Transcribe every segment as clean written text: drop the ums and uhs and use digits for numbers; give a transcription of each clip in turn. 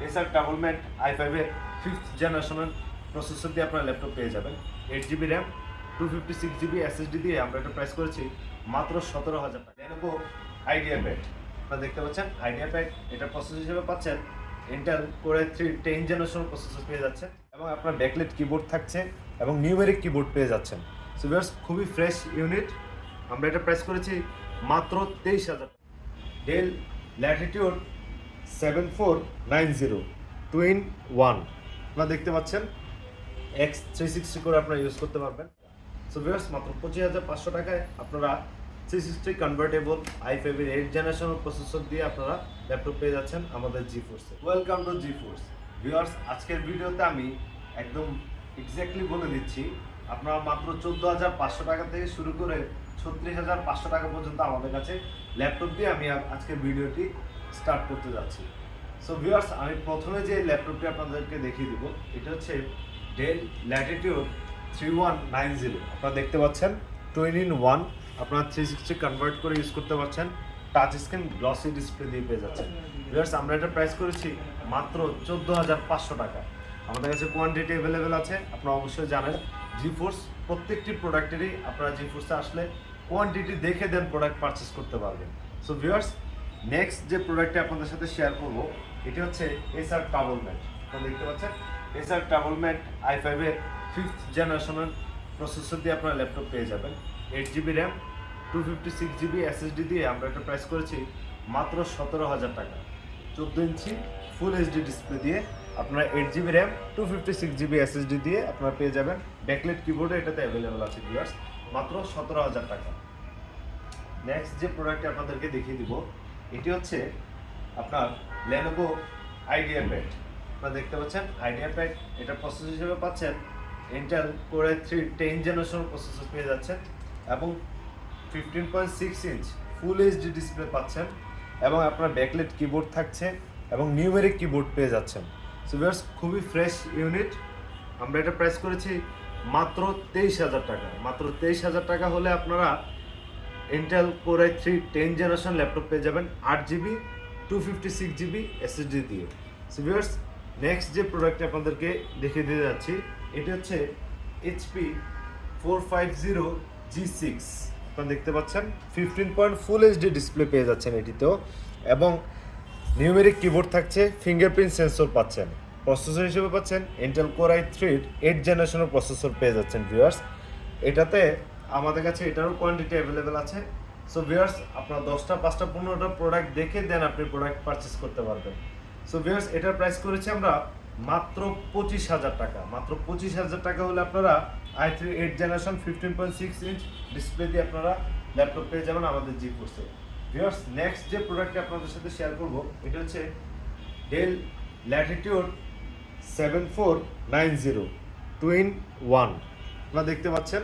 এসার ডাবলম্যান i5 এর 5th জেনারেশনের প্রসেসর দিয়ে আপনারা ল্যাপটপ পেয়ে যাবেন। 8GB র্যাম 256GB SSD দিয়ে আমরা এটা প্রাইস করেছি মাত্র 17,000 টাকা। Lenovo IdeaPad আপনারা দেখতে পাচ্ছেন IdeaPad এটা প্রসেসর হিসেবে পাচ্ছেন Intel Core i3 10th generation processor পেয়ে যাচ্ছেন এবং আপনার ব্যাকলাইট কিবোর্ড থাকছে এবং নিউমেরিক কিবোর্ড পেয়ে যাচ্ছেন। সো ভিউয়ার্স খুবই ফ্রেশ ইউনিট, আমরা এটা প্রাইস করেছি মাত্র 23,000 টাকা। ডেল ল্যাটিটিউড 7490 2-in-1 আপনারা দেখতে পাচ্ছেন X360 করে আপনারা ইউজ করতে পারবেন। সো ভিউয়ার্স মাত্র 25,500 টাকায় আপনারা 360 কনভার্টেবল i5 এর 8th জেনারেশন প্রসেসর দিয়ে আপনারা ল্যাপটপ পেয়ে যাচ্ছেন আমাদের জিফোর্সে। Welcome to GForce. ভিউয়ার্স আজকের ভিডিওতে আমি একদম এক্স্যাক্টলি বলে দিচ্ছি আপনারা মাত্র 14,500 টাকা থেকে শুরু করে 36,500 টাকা পর্যন্ত আমাদের কাছে ল্যাপটপ দিয়ে আমি আজকের ভিডিওটি স্টার্ট করতে যাচ্ছি। সো ভিউয়ার্স আমি প্রথমে যে ল্যাপটপটি আপনাদেরকে দেখিয়ে দিব এটা হচ্ছে ডেল ল্যাটিটিউড 3190 আপনারা দেখতে পাচ্ছেন 2-in-1 আপনারা 360 কনভার্ট করে ইউজ করতে পারছেন, টাচ স্ক্রিন গ্লসি ডিসপ্লে দিয়ে পেয়ে যাচ্ছেন। ভিউয়ার্স আমরা এটা প্রাইস করেছি মাত্র 14,500 টাকা। আমাদের কাছে কোয়ান্টিটি অ্যাভেলেবেল আছে, আপনারা অবশ্যই জানেন জিফোর্স প্রত্যেকটি প্রোডাক্টেরই আপনারা জিফোর্সে আসলে কোয়ান্টিটি দেখে দেন প্রোডাক্ট পারচেস করতে পারবেন। সো ভিউয়ার্স নেক্সট যে প্রোডাক্টটি আপনাদের সাথে শেয়ার করব এটি হচ্ছে এসার ডাবলম্যান। আপনারা দেখতে পাচ্ছেন এসার ডাবলম্যান i5 এর 5th জেনারেশনের প্রসেসর দিয়ে আপনারা ল্যাপটপ পেয়ে যাবেন। 8GB র্যাম 256GB SSD দিয়ে আমরা এটা প্রাইস করেছি মাত্র 17,000 টাকা। 14 ইঞ্চি ফুল এইচডি ডিসপ্লে দিয়ে আপনারা 8GB র্যাম 256GB SSD দিয়ে আপনারা পেয়ে যাবেন। ব্যাকলাইট কিবোর্ডে এটাতে অ্যাভেলেবেল আছে ভিউয়ার্স, মাত্র 17,000 টাকা। নেক্সট যে প্রোডাক্টটি আপনাদেরকে দেখিয়ে দিব এটি হচ্ছে আপনার Lenovo IdeaPad। আপনারা দেখতে পাচ্ছেন IdeaPad এটা প্রসেসর হিসেবে পাচ্ছেন Intel Core i3 10th generation processor পেয়ে যাচ্ছেন এবং 15.6 ইঞ্চ ফুল এইচডি ডিসপ্লে পাচ্ছেন এবং আপনার ব্যাকলাইট কিবোর্ড থাকছে এবং নিউমেরিক কিবোর্ড পেয়ে যাচ্ছেন। সো ভিউয়ার্স খুবই ফ্রেশ ইউনিট, আমরা এটা প্রাইস করেছি মাত্র 23,000 টাকা। মাত্র 23,000 টাকা হলে আপনারা Intel Core i3 10th generation laptop পেয়ে যাবেন 8GB 256GB SSD দিয়ে। সো ভিউয়ার্স নেক্সট যে প্রোডাক্টটি আপনাদেরকে দেখিয়ে দিতে যাচ্ছি এটি হচ্ছে HP 450G6 আপনারা দেখতে পাচ্ছেন 15 ফুল এইচডি ডিসপ্লে পেয়ে যাচ্ছেন এটিতেও এবং নিউমেরিক কিবোর্ড থাকছে, ফিঙ্গারপ্রিন্ট সেন্সর পাচ্ছেন। প্রসেসর হিসেবে পাচ্ছেন Intel Core i3 8th জেনারেশনের প্রসেসর পেয়ে যাচ্ছেন ভিউয়ার্স। এটাতে আমাদের কাছে এটারও কোয়ান্টিটি অ্যাভেলেবেল আছে। সো ভিউয়ার্স আপনারা 10টা 5টা 15টা প্রোডাক্ট দেখে দেন আপনি প্রোডাক্ট পারচেস করতে পারবেন। সো ভিউয়ার্স এটার প্রাইস করেছি আমরা মাত্র 25,000 টাকা। মাত্র 25,000 টাকা হলে আপনারা i3 8th generation 15.6 inch display দিয়ে আপনারা ল্যাপটপ পেয়ে যাবেন আমাদের জিফোর্সে। ভিউয়ার্স নেক্সট যে প্রোডাক্টটি আপনাদের সাথে শেয়ার করব এটা হচ্ছে ডেল ল্যাটিটিউড 7490 2-in-1 আপনারা দেখতে পাচ্ছেন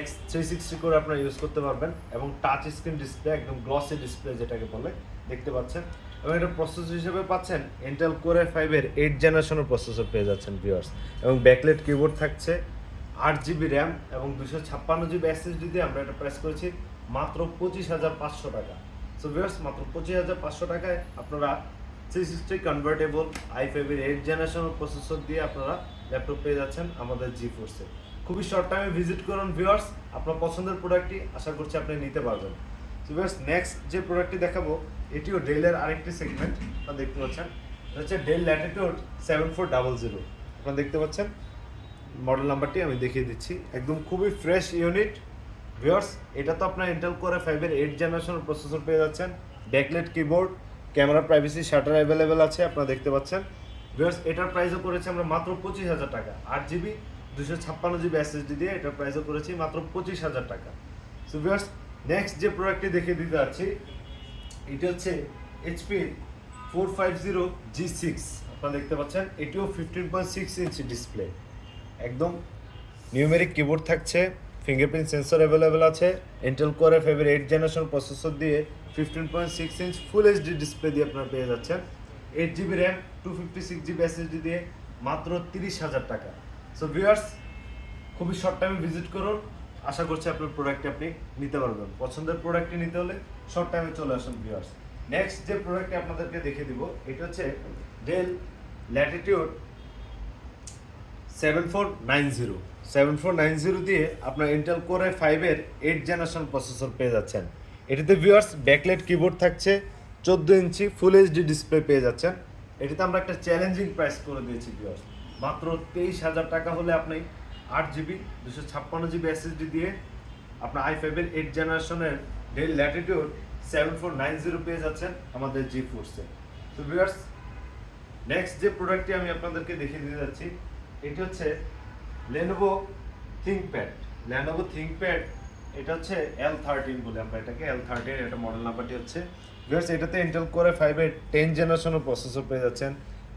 X360 করে আপনারা ইউজ করতে পারবেন এবং টাচ স্ক্রিন ডিসপ্লে একদম গ্লসি ডিসপ্লে যেটাকে বলে দেখতে পাচ্ছেন এবং এটা প্রসেসর হিসেবে পাচ্ছেন Intel Core i5 এর 8th জেনারেশনের প্রসেসর পেয়ে যাচ্ছেন ভিউয়ার্স এবং ব্যাকলাইট কিবোর্ড থাকছে, 8GB র্যাম এবং 256GB SSD দিয়ে আমরা এটা প্রাইস করেছি মাত্র 25,500 টাকা। সো ভিউয়ার্স মাত্র 25,500 টাকায় আপনারা 360 কনভার্টেবল i5 এর 8th জেনারেশনের প্রসেসর দিয়ে আপনারা ল্যাপটপ পেয়ে যাচ্ছেন আমাদের জিফোর্সে। খুবই শর্ট টাইমে ভিজিট করুন ভিউয়ার্স, আপনার পছন্দের প্রোডাক্টটি আশা করছি আপনি নিতে পারবেন। সো ভিউয়ার্স নেক্সট যে প্রোডাক্টটি দেখাবো এটিও ডেলের আরেকটি সেগমেন্ট আপনারা দেখতে পাচ্ছেন, এটা হচ্ছে ডেল ল্যাটিটিউড 7400 আপনারা দেখতে পাচ্ছেন। মডেল নাম্বারটি আমি দেখিয়ে দিচ্ছি, একদম খুবই ফ্রেশ ইউনিট ভিউয়ার্স। এটা তো আপনার Intel Core i5 এর 8th জেনারেশনের প্রসেসর পেয়ে যাচ্ছেন, backlight keyboard, camera privacy shutter available আছে আপনারা দেখতে পাচ্ছেন ভিউয়ার্স। এটার প্রাইসও করেছি আমরা মাত্র 25,000 টাকা। 8GB 256GB SSD দিয়ে এটার প্রাইসও করেছি মাত্র 25,000 টাকা। সো ভিউয়ার্স নেক্সট যে প্রোডাক্টটি দেখিয়ে দিতে যাচ্ছি এটি হচ্ছে HP 450G6 আপনারা দেখতে পাচ্ছেন, এটিও 15.6 ইঞ্চি ডিসপ্লে, একদম নিউমেরিক কিবোর্ড থাকছে, ফিঙ্গারপ্রিন্ট সেন্সর অ্যাভেলেবেল আছে, Intel Core i5 এর 8th জেনারেশন প্রসেসর দিয়ে 15.6 ইঞ্চ ফুল এইচডি ডিসপ্লে দিয়ে আপনারা পেয়ে যাচ্ছেন। 8GB র্যাম 256GB SSD দিয়ে মাত্র 30,000 টাকা। সো ভিউয়ার্স খুবই শর্ট টাইমে ভিজিট করুন, আশা করছি আপনার প্রোডাক্টটি আপনি নিতে পারবেন। পছন্দের প্রোডাক্টটি নিতে হলে শর্ট টাইমে চলে আসুন ভিউয়ার্স। নেক্সট যে প্রোডাক্টটি আপনাদেরকে দেখিয়ে দিব এটা হচ্ছে ডেল ল্যাটিটিউড 7490 দিয়ে আপনার ইন্টেল কোরে 5-এর 8 জেনারেশন প্রসেসর পেয়ে যাচ্ছেন। এটিতে ভিউয়ার্স ব্যাকলাইট কিবোর্ড থাকছে, 14 ইঞ্চি ফুল এইচডি ডিসপ্লে পেয়ে যাচ্ছেন। এটিতে আমরা একটা চ্যালেঞ্জিং প্রাইস করে দিয়েছি ভিউয়ার্স, মাত্র 23,000 টাকা হলে আপনি 8GB 256GB এসএসডি দিয়ে আপনার i5-এর 8 জেনারেশনের ডেল ল্যাটিটিউড 7490 পেয়ে যাচ্ছেন আমাদের জি ফোর্সে। তো ভিউয়ার্স, নেক্সট যে প্রোডাক্টটি আমি আপনাদেরকে দেখিয়ে দিতে যাচ্ছি এটি হচ্ছে Lenovo ThinkPad। Lenovo ThinkPad এটা হচ্ছে L13 বলে আমরা এটাকে, L13 এটা মডেল নাম্বারটি হচ্ছে। ভিউয়ার্স, এটাতে ইন্টেল কোরে 5-এর 10 জেনারেশনের প্রসেসর পেয়ে যাচ্ছেন,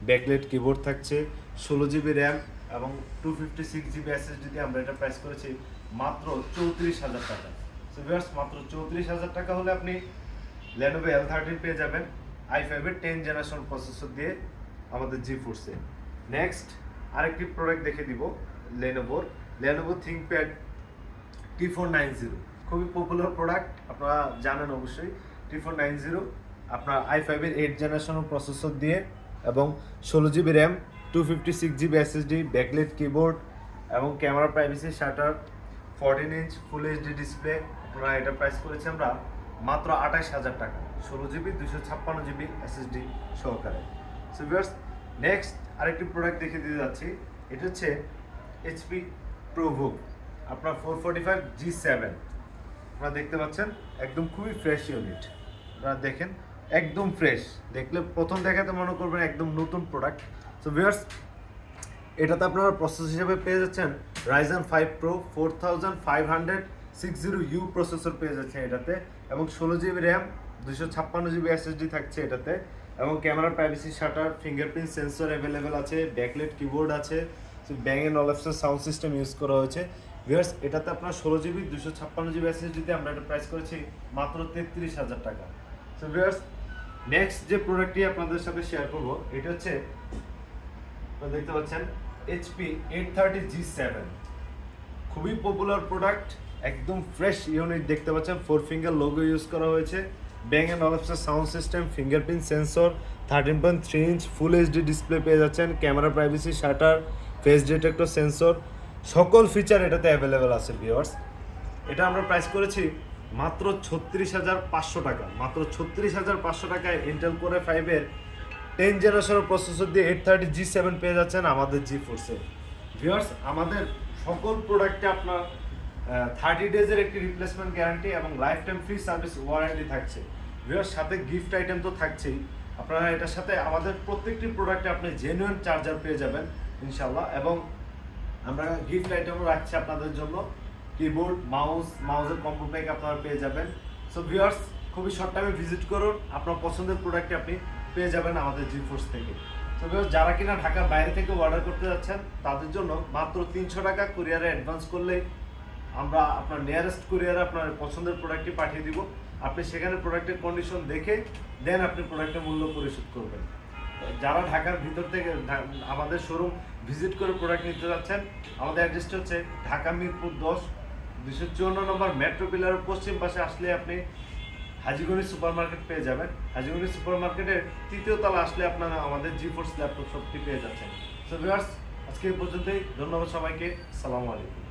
ব্যাকলাইট কিবোর্ড থাকছে, 16GB র্যাম এবং 256GB এসএসডি দিয়ে আমরা এটা প্রাইস করেছি মাত্র 34,000 টাকা। সো ভিউয়ার্স, মাত্র 34,000 টাকা হলে আপনি Lenovo L13 পেয়ে যাবেন i5-এর 10 জেনারেশন প্রসেসর দিয়ে আমাদের জি ফোর্সে। নেক্সট আরেকটি প্রোডাক্ট দেখে দিব Lenovo ThinkPad T490, খুবই পপুলার প্রোডাক্ট, আপনারা জানেন অবশ্যই। T490 আপনার i5-এর 8 জেনারেশনের প্রসেসর দিয়ে এবং 16GB RAM, 256GB SSD, backlight keyboard এবং camera privacy shutter, 14 inch full HD display. আপনারা এটা প্রাইস করেছি আমরা মাত্র 28,000 টাকা, 16GB 256GB এসএসডি সহকারে। সো ভিউয়ার্স, নেক্সট আরেকটি প্রোডাক্ট দেখে দিতে যাচ্ছি, এটা হচ্ছে HP ProBook আপনার 445G7। আপনারা দেখতে পাচ্ছেন একদম খুবই ফ্রেশ ইউনিট, আপনারা দেখেন একদম ফ্রেশ, দেখলে প্রথম দেখাতে মনে করবেন একদম নতুন প্রোডাক্ট। সো ভিউয়ার্স, এটাতে আপনারা প্রসেসর হিসেবে পেয়ে যাচ্ছেন Ryzen 5 Pro 4500 প্রসেসর পেয়ে যাচ্ছেন এটাতে, এবং 16GB র্যাম, 256GB এসএসডি থাকছে এটাতে, এবং camera privacy shutter, fingerprint sensor available আছে, ব্যাকলাইট কিবোর্ড আছে, ব্যাং এন্ড অলাপসের সাউন্ড সিস্টেম ইউজ করা হয়েছে। ভিউয়ার্স, এটাতে আপনার 16GB 256GB এসএসডিতে আমরা এটা প্রাইস করেছি মাত্র 33,000 টাকা। সো ভিউয়ার্স, নেক্সট যে প্রোডাক্টটি আপনাদের সাথে শেয়ার করব এটা হচ্ছে, আপনারা দেখতে পাচ্ছেন HP 830G7, খুবই পপুলার প্রোডাক্ট, একদম ফ্রেশ ইউনিট দেখতে পাচ্ছেন, 4 ফিঙ্গার লোগো ইউজ করা হয়েছে, ব্যাং এন্ড অলাপসের sound system, fingerprint sensor, 13.3 inch full HD display পেয়ে যাচ্ছেন, camera privacy shutter, face detector sensor, সকল ফিচার এটাতে অ্যাভেলেবেল আছে। ভিউয়ার্স, এটা আমরা প্রাইস করেছি মাত্র 36,500 টাকা, মাত্র 36,500 টাকায় ইন্টেল কোরে 5-এর 10 জেনারেশনের প্রসেসর দিয়ে 830G7 পেয়ে যাচ্ছেন আমাদের জি ফোর্সে। ভিউয়ার্স, আমাদের সকল প্রোডাক্টে আপনার 30 ডেজের একটি রিপ্লেসমেন্ট গ্যারান্টি এবং life time free service warranty থাকছে। ভিউয়ার্স, সাথে গিফট আইটেম তো থাকছেই, আপনারা এটার সাথে আমাদের প্রত্যেকটি প্রোডাক্টে আপনি জেনুইন চার্জার পেয়ে যাবেন ইনশাল্লাহ, এবং আমরা গিফট আইটেমও রাখছি আপনাদের জন্য, কিবোর্ড, মাউসের কম্বো প্যাক আপনারা পেয়ে যাবেন। সো ভিউয়ার্স, খুবই শর্ট টাইমে ভিজিট করুন, আপনার পছন্দের প্রোডাক্টটি আপনি পেয়ে যাবেন আমাদের জি ফোর্স থেকে। তো ভিউয়ার্স, যারা কিনা ঢাকার বাইরে থেকে অর্ডার করতে যাচ্ছেন তাদের জন্য মাত্র 300 টাকা কুরিয়ারে অ্যাডভান্স করলেই আমরা আপনার নিয়ারেস্ট কুরিয়ারে আপনার পছন্দের প্রোডাক্টটি পাঠিয়ে দিব। আপনি সেখানে প্রোডাক্টের কন্ডিশন দেখে দেন আপনি প্রোডাক্টের মূল্য পরিশোধ করবেন। যারা ঢাকার ভিতর থেকে আমাদের শোরুম ভিজিট করে প্রোডাক্ট নিতে যাচ্ছেন, আমাদের অ্যাড্রেসটা হচ্ছে ঢাকা মিরপুর 10 254 নম্বর মেট্রো পিলারের পশ্চিম পাশে আসলে আপনি হাজীগঞ্জ সুপার মার্কেট পেয়ে যাবেন। হাজীগঞ্জ সুপার মার্কেটের 3য় তলা আসলে আপনারা আমাদের জি ফোর্স ল্যাপটপ শপটি পেয়ে যাচ্ছেন। সো ভিউয়ার্স, আজকে এই পর্যন্তই, ধন্যবাদ সবাইকে, আসসালামু আলাইকুম।